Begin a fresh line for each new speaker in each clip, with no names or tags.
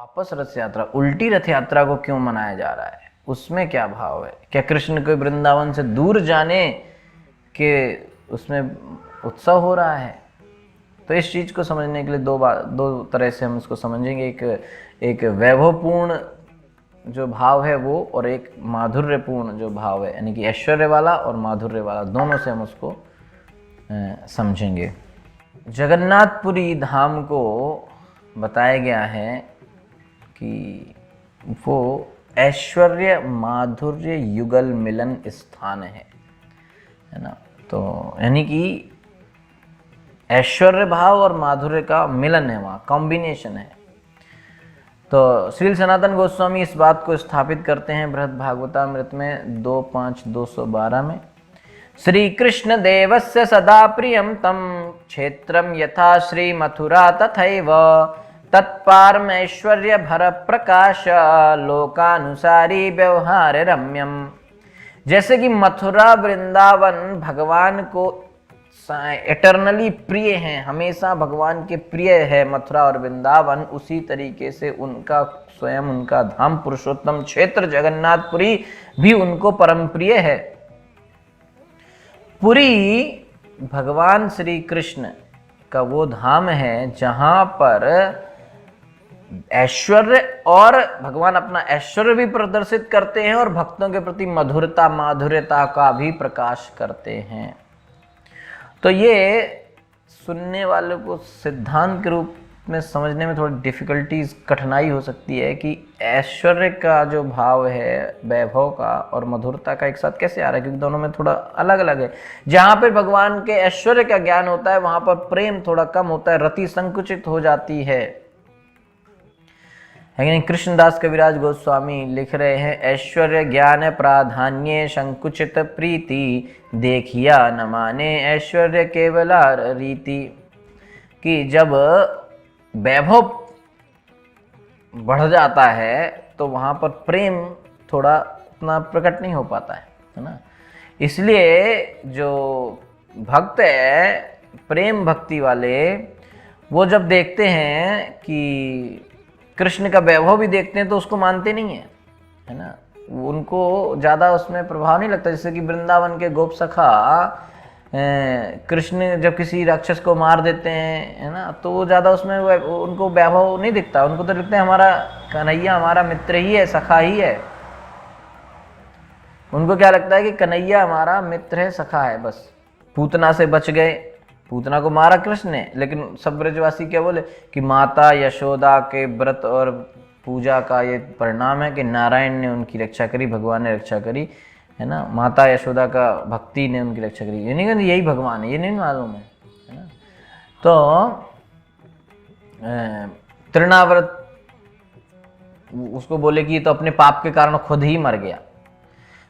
वापस रथ यात्रा, उल्टी रथ यात्रा को क्यों मनाया जा रहा है, उसमें क्या भाव है? क्या कृष्ण को वृंदावन से दूर जाने के उसमें उत्सव हो रहा है? तो इस चीज को समझने के लिए दो तरह से हम इसको समझेंगे। एक वैभवपूर्ण जो भाव है वो, और एक माधुर्यपूर्ण जो भाव है, यानी कि ऐश्वर्य वाला और माधुर्य वाला, दोनों से हम उसको समझेंगे। जगन्नाथपुरी धाम को बताया गया है कि वो ऐश्वर्य माधुर्य युगल मिलन स्थान है ना। तो यानी कि ऐश्वर्य भाव और माधुर्य का मिलन है, वहाँ कॉम्बिनेशन है। तो श्री सनातन गोस्वामी इस बात को स्थापित करते हैं बृहद भागवतामृत में 2.5.212 में, श्री कृष्ण देवस्य सदा प्रियम तम क्षेत्रम यथा श्री मथुरा तथैव तत्पारम ऐश्वर्य भर प्रकाश लोकानुसारी व्यवहार रम्यम। जैसे कि मथुरा वृंदावन भगवान को एटर्नली प्रिय हैं, हमेशा भगवान के प्रिय है मथुरा और वृंदावन, उसी तरीके से उनका स्वयं उनका धाम पुरुषोत्तम क्षेत्र जगन्नाथपुरी भी उनको परम प्रिय है। पुरी भगवान श्री कृष्ण का वो धाम है जहां पर ऐश्वर्य, और भगवान अपना ऐश्वर्य भी प्रदर्शित करते हैं और भक्तों के प्रति मधुरता माधुर्यता का भी प्रकाश करते हैं। तो ये सुनने वालों को सिद्धांत के रूप में समझने में थोड़ी डिफिकल्टीज, कठिनाई हो सकती है कि ऐश्वर्य का जो भाव है वैभव का और मधुरता का एक साथ कैसे आ रहा है, क्योंकि दोनों में थोड़ा अलग अलग है। जहाँ पर भगवान के ऐश्वर्य का ज्ञान होता है वहाँ पर प्रेम थोड़ा कम होता है, रति संकुचित हो जाती है कि नहीं? कृष्णदास कविराज गोस्वामी लिख रहे हैं, ऐश्वर्य ज्ञान प्राधान्य संकुचित प्रीति देखिया न माने ऐश्वर्य केवला रीति। कि जब वैभव बढ़ जाता है तो वहाँ पर प्रेम थोड़ा उतना प्रकट नहीं हो पाता है ना। इसलिए जो भक्त है प्रेम भक्ति वाले, वो जब देखते हैं कि कृष्ण का वैभव भी देखते हैं तो उसको मानते नहीं है ना। उनको ज़्यादा उसमें प्रभाव नहीं लगता। जैसे कि वृंदावन के गोप सखा कृष्ण जब किसी राक्षस को मार देते हैं है ना, तो वो ज़्यादा उसमें उनको वैभव नहीं दिखता। उनको तो लगता है हमारा कन्हैया हमारा मित्र ही है, सखा ही है। उनको क्या लगता है कि कन्हैया हमारा मित्र है, सखा है। बस पूतना से बच गए, पूतना को मारा कृष्ण ने, लेकिन सब ब्रजवासी क्या बोले कि माता यशोदा के व्रत और पूजा का ये परिणाम है कि नारायण ने उनकी रक्षा करी, भगवान ने रक्षा करी है ना। माता यशोदा का भक्ति ने उनकी रक्षा करी, ये नहीं कहते यही भगवान है, ये नहीं मालूम है ना। तो तृणाव्रत उसको बोले कि ये तो अपने पाप के कारण खुद ही मर गया।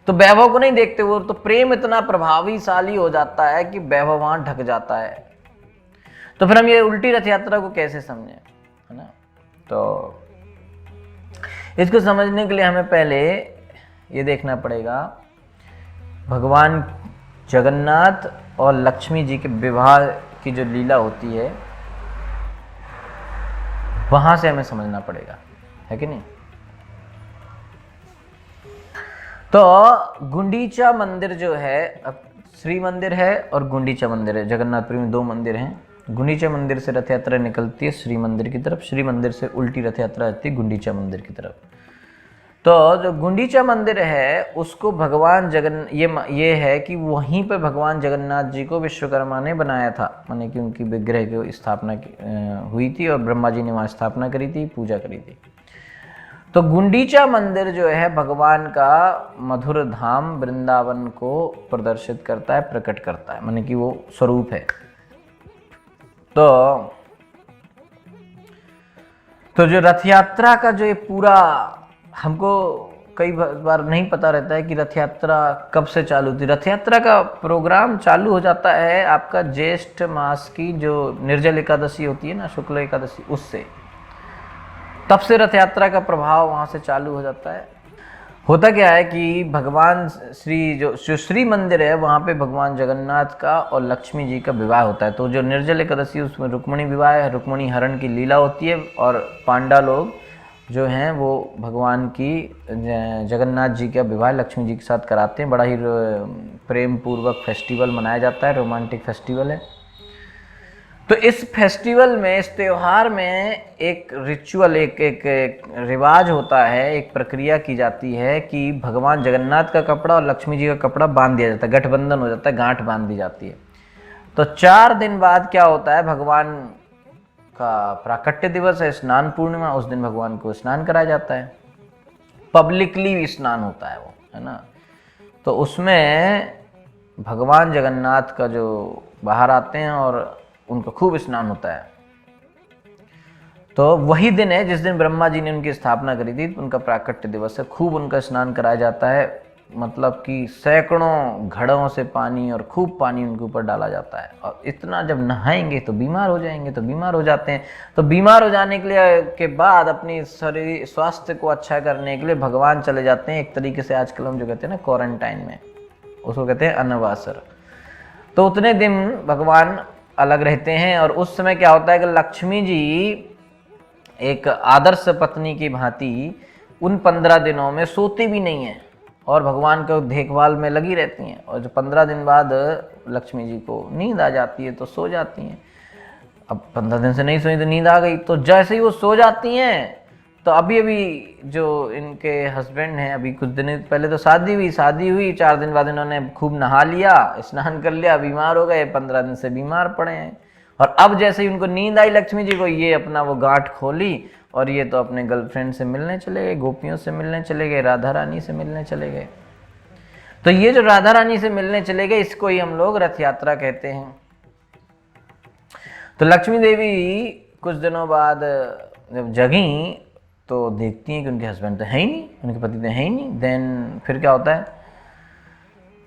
तो वैभव को नहीं देखते वो, तो प्रेम इतना प्रभावशाली हो जाता है कि वैभव वहां ढक जाता है। तो फिर हम ये उल्टी रथ यात्रा को कैसे समझें, है ना। तो इसको समझने के लिए हमें पहले ये देखना पड़ेगा भगवान जगन्नाथ और लक्ष्मी जी के विवाह की जो लीला होती है वहां से हमें समझना पड़ेगा, है कि नहीं। तो गुंडीचा मंदिर जो है, अब श्री मंदिर है और गुंडीचा मंदिर है। जगन्नाथपुरी में 2 मंदिर हैं। गुंडीचा मंदिर से रथ यात्रा निकलती है श्री मंदिर की तरफ, श्री मंदिर से उल्टी रथ यात्रा आती है गुंडीचा मंदिर की तरफ। तो जो गुंडीचा मंदिर है उसको भगवान ये है कि वहीं पर भगवान जगन्नाथ जी को विश्वकर्मा ने बनाया था, माने कि उनकी विग्रह की स्थापना हुई थी और ब्रह्मा जी ने वहाँ स्थापना करी थी, पूजा करी थी। तो गुंडीचा मंदिर जो है भगवान का मधुर धाम वृंदावन को प्रदर्शित करता है, प्रकट करता है, माने कि वो स्वरूप है। तो जो रथ यात्रा का जो ये पूरा, हमको कई बार नहीं पता रहता है कि रथ यात्रा कब से चालू थी। रथ यात्रा का प्रोग्राम चालू हो जाता है आपका ज्येष्ठ मास की जो निर्जल एकादशी होती है ना, शुक्ल एकादशी, उससे तब से रथ यात्रा का प्रभाव वहाँ से चालू हो जाता है। होता क्या है कि भगवान जो श्री मंदिर है वहाँ पे भगवान जगन्नाथ का और लक्ष्मी जी का विवाह होता है। तो जो निर्जल एकादशी उसमें रुक्मिणी विवाह है, रुक्मिणी हरण की लीला होती है और पांडा लोग जो हैं वो भगवान की जगन्नाथ जी का विवाह लक्ष्मी जी के साथ कराते हैं। बड़ा ही प्रेम पूर्वक फेस्टिवल मनाया जाता है, रोमांटिक फेस्टिवल है। तो इस फेस्टिवल में, इस त्यौहार में एक रिचुअल, एक रिवाज होता है, एक प्रक्रिया की जाती है कि भगवान जगन्नाथ का कपड़ा और लक्ष्मी जी का कपड़ा बांध दिया जाता है, गठबंधन हो जाता है, गांठ बांध दी जाती है। तो 4 दिन बाद क्या होता है, भगवान का प्राकट्य दिवस है, स्नान पूर्णिमा, उस दिन भगवान को स्नान कराया जाता है, पब्लिकली स्नान होता है वो, है ना। तो उसमें भगवान जगन्नाथ का जो बाहर आते हैं और उनका खूब स्नान होता है। तो वही दिन है जिस दिन ब्रह्मा जी ने उनकी स्थापना करी थी, उनका प्राकट्य दिवस है। खूब उनका स्नान कराया जाता है, मतलब कि सैकड़ों घड़ों से पानी और खूब पानी उनके ऊपर डाला जाता है। और इतना जब नहाएंगे तो बीमार हो जाएंगे, तो बीमार हो जाते हैं। तो बीमार हो जाने के लिए के बाद अपनी शरीर स्वास्थ्य को अच्छा करने के लिए भगवान चले जाते हैं, एक तरीके से आजकल हम जो कहते हैं ना क्वारंटाइन में, उसको कहते हैं अनवासर। तो उतने दिन भगवान अलग रहते हैं। और उस समय क्या होता है कि लक्ष्मी जी एक आदर्श पत्नी की भांति उन 15 दिनों में सोती भी नहीं है और भगवान को देखभाल में लगी रहती हैं। और जो 15 दिन बाद लक्ष्मी जी को नींद आ जाती है तो सो जाती हैं। अब 15 दिन से नहीं सोई तो नींद आ गई, तो जैसे ही वो सो जाती हैं तो अभी जो इनके हस्बैंड हैं, अभी कुछ दिन पहले तो शादी हुई 4 दिन बाद इन्होंने खूब नहा लिया, स्नान कर लिया, बीमार हो गए, 15 दिन से बीमार पड़े हैं। और अब जैसे ही उनको नींद आई लक्ष्मी जी को, ये अपना वो गांठ खोली और ये तो अपने गर्लफ्रेंड से मिलने चले गए, गोपियों से मिलने चले गए, राधा रानी से मिलने चले गए। तो ये जो राधा रानी से मिलने चले गए, इसको ही हम लोग रथ यात्रा कहते हैं। तो लक्ष्मी देवी कुछ दिनों बाद जब जगी तो देखती हैं कि उनके हस्बैंड तो है ही नहीं, उनके पति तो है ही नहीं। देन फिर क्या होता है,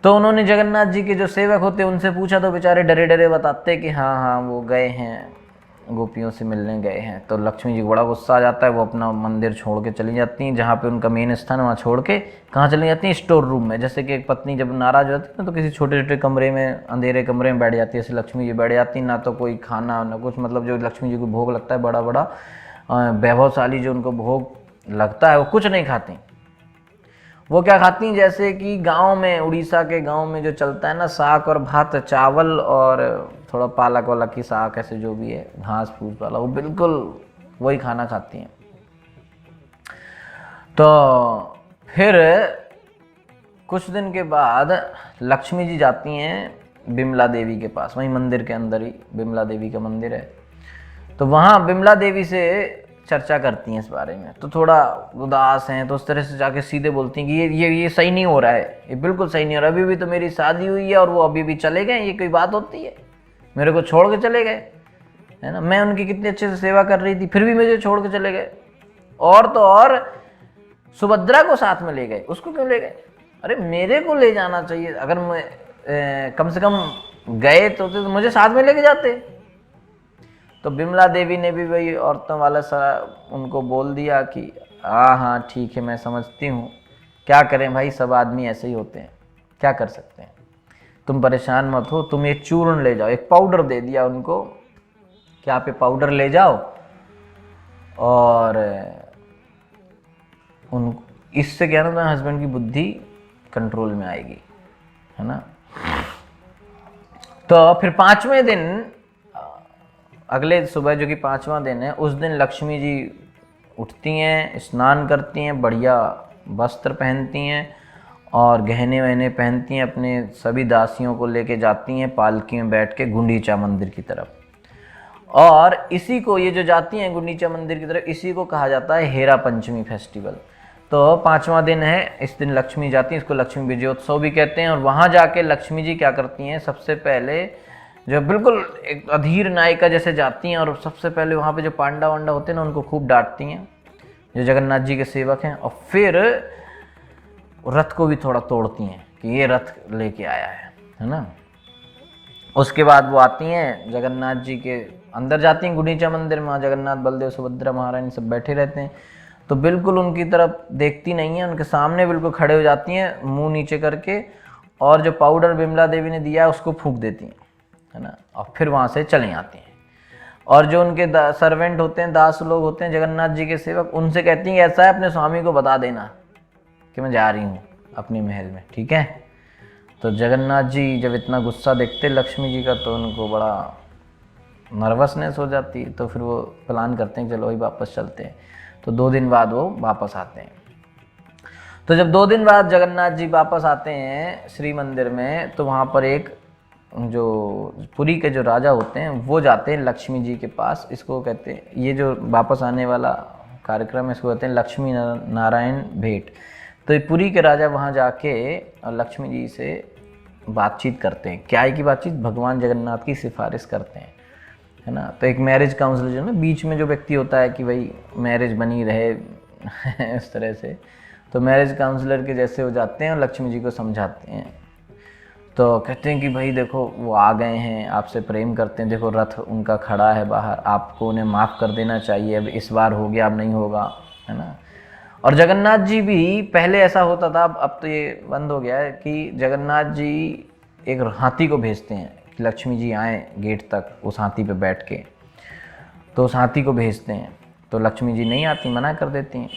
तो उन्होंने जगन्नाथ जी के जो सेवक होते हैं उनसे पूछा, तो बेचारे डरे डरे बताते कि हाँ वो गए हैं, गोपियों से मिलने गए हैं। तो लक्ष्मी जी को बड़ा गुस्सा आ जाता है, वो अपना मंदिर छोड़ के चली जाती हैं, जहाँ पे उनका मेन स्थान है वहाँ छोड़ के कहाँ चली जाती हैं, स्टोर रूम में। जैसे कि एक पत्नी जब नाराज होती है ना तो किसी छोटे छोटे कमरे में, अंधेरे कमरे में बैठ जाती है, ऐसे लक्ष्मी जी बैठ जाती, ना तो कोई खाना ना कुछ, मतलब जो लक्ष्मी जी को भोग लगता है बड़ा बड़ा वैभवशाली जो उनको भोग लगता है वो कुछ नहीं खाती। वो क्या खाती हैं, जैसे कि गांव में, उड़ीसा के गांव में जो चलता है ना, साग और भात, चावल और थोड़ा पालक वालक की साग, ऐसे जो भी है घास फूस वाला, वो बिल्कुल वही खाना खाती हैं। तो फिर कुछ दिन के बाद लक्ष्मी जी जाती हैं बिमला देवी के पास, वहीं मंदिर के अंदर ही बिमला देवी का मंदिर है। तो वहाँ बिमला देवी से चर्चा करती हैं इस बारे में। तो थोड़ा उदास हैं, तो उस तरह से जाके सीधे बोलती हैं कि ये सही नहीं हो रहा है, ये बिल्कुल सही नहीं हो रहा है, अभी भी तो मेरी शादी हुई है और वो अभी भी चले गए, ये कोई बात होती है, मेरे को छोड़ के चले गए, है ना। मैं उनकी कितनी अच्छे से सेवा कर रही थी, फिर भी मुझे छोड़ के चले गए। और तो और सुभद्रा को साथ में ले गए, उसको क्यों ले गए? अरे मेरे को ले जाना चाहिए, अगर मैं कम से कम गए तो मुझे साथ में लेके जाते। तो बिमला देवी ने भी वही औरतों वाला सारा उनको बोल दिया कि हाँ ठीक है, मैं समझती हूँ, क्या करें भाई, सब आदमी ऐसे ही होते हैं, क्या कर सकते हैं, तुम परेशान मत हो, तुम ये चूर्ण ले जाओ। एक पाउडर दे दिया उनको कि आप ये पाउडर ले जाओ और उन इससे क्या ना हस्बैंड की बुद्धि कंट्रोल में आएगी, है ना। तो फिर 5वें दिन, अगले सुबह जो कि 5वां दिन है, उस दिन लक्ष्मी जी उठती हैं, स्नान करती हैं, बढ़िया वस्त्र पहनती हैं और गहने वहने पहनती हैं, अपने सभी दासियों को लेके जाती हैं पालकी में बैठ के गुंडीचा मंदिर की तरफ। और इसी को, ये जो जाती हैं गुंडीचा मंदिर की तरफ, इसी को कहा जाता है हेरा पंचमी फेस्टिवल। तो 5वां दिन है, इस दिन लक्ष्मी जाती हैं, इसको लक्ष्मी विजयोत्सव भी कहते हैं। और वहाँ जाके लक्ष्मी जी क्या करती हैं, सबसे पहले जो बिल्कुल एक अधीर नायिका जैसे जाती हैं और सबसे पहले वहाँ पे जो पांडा वांडा होते हैं ना उनको खूब डांटती हैं, जो जगन्नाथ जी के सेवक हैं, और फिर रथ को भी थोड़ा तोड़ती हैं कि ये रथ लेके आया है ना। उसके बाद वो आती हैं जगन्नाथ जी के अंदर, जाती हैं गुंडीचा मंदिर में, वहाँ जगन्नाथ बलदेव सुभद्रा महारानी सब बैठे रहते हैं। तो बिल्कुल उनकी तरफ देखती नहीं है, उनके सामने बिल्कुल खड़े हो जाती हैं मुंह नीचे करके, और जो पाउडर बिमला देवी ने दिया है उसको फूंक देती हैं, है ना, और फिर वहाँ से चली आती हैं। और जो उनके सर्वेंट होते हैं, दास लोग होते हैं, जगन्नाथ जी के सेवक, उनसे कहती हैं ऐसा है अपने स्वामी को बता देना कि मैं जा रही हूँ अपनी महल में, ठीक है। तो जगन्नाथ जी जब इतना गुस्सा देखते लक्ष्मी जी का तो उनको बड़ा नर्वसनेस हो जाती है। तो फिर वो प्लान करते हैं चलो वही वापस चलते हैं। तो 2 दिन बाद वो वापस आते हैं। तो जब 2 दिन बाद जगन्नाथ जी वापस आते हैं श्री मंदिर में, तो वहाँ पर एक जो पुरी के जो राजा होते हैं वो जाते हैं लक्ष्मी जी के पास। इसको कहते हैं, ये जो वापस आने वाला कार्यक्रम है इसको कहते हैं लक्ष्मी नारायण भेंट। तो ये पुरी के राजा वहाँ जाके और लक्ष्मी जी से बातचीत करते हैं। क्या है की बातचीत? भगवान जगन्नाथ की सिफारिश करते हैं, है ना। तो एक मैरिज काउंसलर जो ना बीच में जो व्यक्ति होता है कि भाई मैरिज बनी रहे इस तरह से, तो मैरिज काउंसलर के जैसे हो जाते हैं और लक्ष्मी जी को समझाते हैं। तो कहते हैं कि भाई देखो वो आ गए हैं, आपसे प्रेम करते हैं, देखो रथ उनका खड़ा है बाहर, आपको उन्हें माफ़ कर देना चाहिए, अब इस बार हो गया अब नहीं होगा, है ना। और जगन्नाथ जी भी, पहले ऐसा होता था, अब तो ये बंद हो गया है, कि जगन्नाथ जी एक हाथी को भेजते हैं कि लक्ष्मी जी आएँ गेट तक उस हाथी पे बैठ के। तो उस हाथी को भेजते हैं तो लक्ष्मी जी नहीं आती, मना कर देती हैं।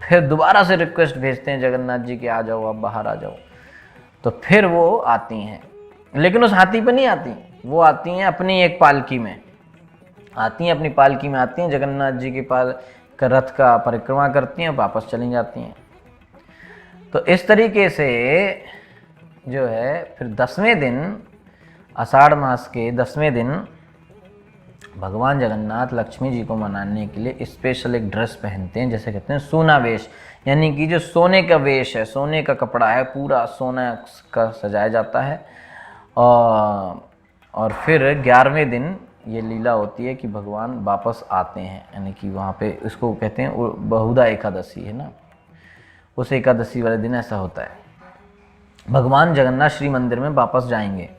फिर दोबारा से रिक्वेस्ट भेजते हैं जगन्नाथ जी के आ जाओ, आप बाहर आ जाओ। तो फिर वो आती हैं, लेकिन उस हाथी पे नहीं आती, वो आती हैं अपनी एक पालकी में, आती हैं अपनी पालकी में, आती हैं जगन्नाथ जी के का रथ का परिक्रमा करती हैं और वापस चली जाती हैं। तो इस तरीके से जो है फिर 10वें दिन, आषाढ़ मास के 10वें दिन, भगवान जगन्नाथ लक्ष्मी जी को मनाने के लिए स्पेशल एक ड्रेस पहनते हैं, जैसे कहते हैं सोना वेश, यानी कि जो सोने का वेश है, सोने का कपड़ा है, पूरा सोना का सजाया जाता है। और फिर 11वें दिन ये लीला होती है कि भगवान वापस आते हैं, यानी कि वहाँ पे इसको कहते हैं बहुधा एकादशी, है ना। उस एकादशी वाले दिन ऐसा होता है, भगवान जगन्नाथ श्री मंदिर में वापस जाएंगे।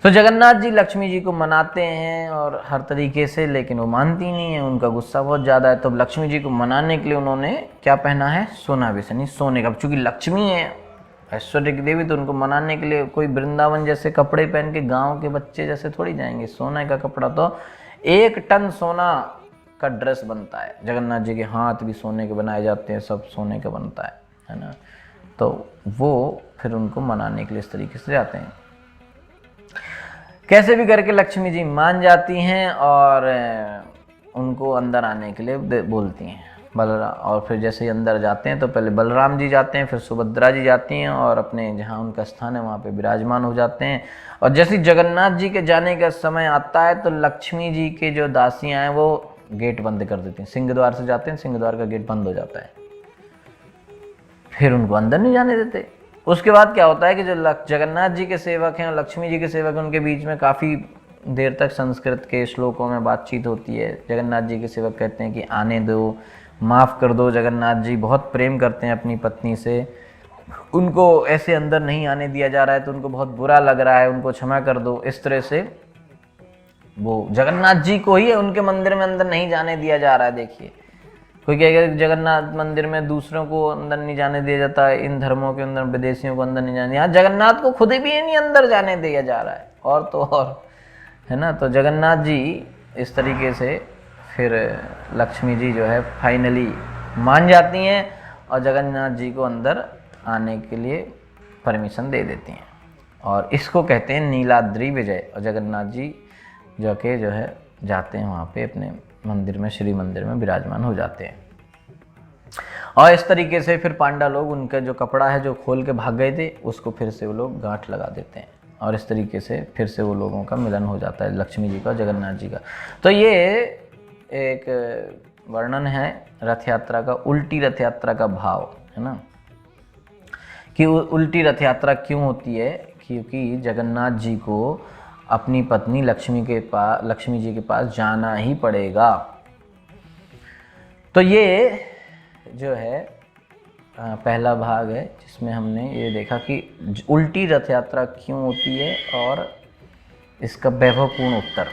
तो जगन्नाथ जी लक्ष्मी जी को मनाते हैं और हर तरीके से, लेकिन वो मानती नहीं है, उनका गुस्सा बहुत ज़्यादा है। तो लक्ष्मी जी को मनाने के लिए उन्होंने क्या पहना है? सोना वेश, यानी सोने का। चूँकि लक्ष्मी है, ऐश्वर्य की देवी, तो उनको मनाने के लिए कोई वृंदावन जैसे कपड़े पहन के गाँव के बच्चे जैसे थोड़ी जाएंगे। सोने का कपड़ा, तो 1 टन सोना का ड्रेस बनता है। जगन्नाथ जी के हाथ भी सोने के बनाए जाते हैं, सब सोने का बनता है ना। तो वो फिर उनको मनाने के लिए इस तरीके से जाते हैं। कैसे भी करके लक्ष्मी जी मान जाती हैं और उनको अंदर आने के लिए बोलती हैं। बलराम, और फिर जैसे ही अंदर जाते हैं तो पहले बलराम जी जाते हैं, फिर सुभद्रा जी जाती हैं और अपने जहाँ उनका स्थान है वहाँ पे विराजमान हो जाते हैं। और जैसे जगन्नाथ जी के जाने का समय आता है तो लक्ष्मी जी के जो दासियाँ हैं वो गेट बंद कर देती हैं। सिंह द्वार से जाते हैं, सिंह द्वार का गेट बंद हो जाता है, फिर उनको अंदर नहीं जाने देते। उसके बाद क्या होता है कि जो जगन्नाथ जी के सेवक हैं और लक्ष्मी जी के सेवक हैं, उनके बीच में काफ़ी देर तक संस्कृत के श्लोकों में बातचीत होती है। जगन्नाथ जी के सेवक कहते हैं कि आने दो, माफ़ कर दो। जगन्नाथ जी बहुत प्रेम करते हैं अपनी पत्नी से, उनको ऐसे अंदर नहीं आने दिया जा रहा है तो उनको बहुत बुरा लग रहा है, उनको क्षमा कर दो। इस तरह से वो जगन्नाथ जी को ही उनके मंदिर में अंदर नहीं जाने दिया जा रहा है। देखिए, कोई कहेगा जगन्नाथ मंदिर में दूसरों को अंदर नहीं जाने दिया जाता है, इन धर्मों के अंदर विदेशियों को अंदर नहीं जाने, यहाँ जगन्नाथ को खुद भी नहीं अंदर जाने दिया जा रहा है, और तो और, है ना। तो जगन्नाथ जी इस तरीके से फिर लक्ष्मी जी जो है फाइनली मान जाती हैं और जगन्नाथ जी को अंदर आने के लिए परमिशन दे देती हैं। और इसको कहते हैं नीलाद्री विजय। और जगन्नाथ जी जो है जाते हैं वहाँ पे अपने मंदिर में, श्री मंदिर में विराजमान हो जाते हैं। और इस तरीके से फिर पांडा लोग उनका जो कपड़ा है जो खोल के भाग गए थे उसको फिर से वो लोग गांठ लगा देते हैं, और इस तरीके से फिर से वो लोगों का मिलन हो जाता है, लक्ष्मी जी का, जगन्नाथ जी का। तो ये एक वर्णन है रथ यात्रा का, उल्टी रथ यात्रा का भाव, है ना। कि उल्टी रथ यात्रा क्यों होती है? क्योंकि जगन्नाथ जी को अपनी पत्नी लक्ष्मी जी के पास जाना ही पड़ेगा। तो ये जो है पहला भाग है जिसमें हमने ये देखा कि उल्टी रथ यात्रा क्यों होती है और इसका वैभवपूर्ण उत्तर।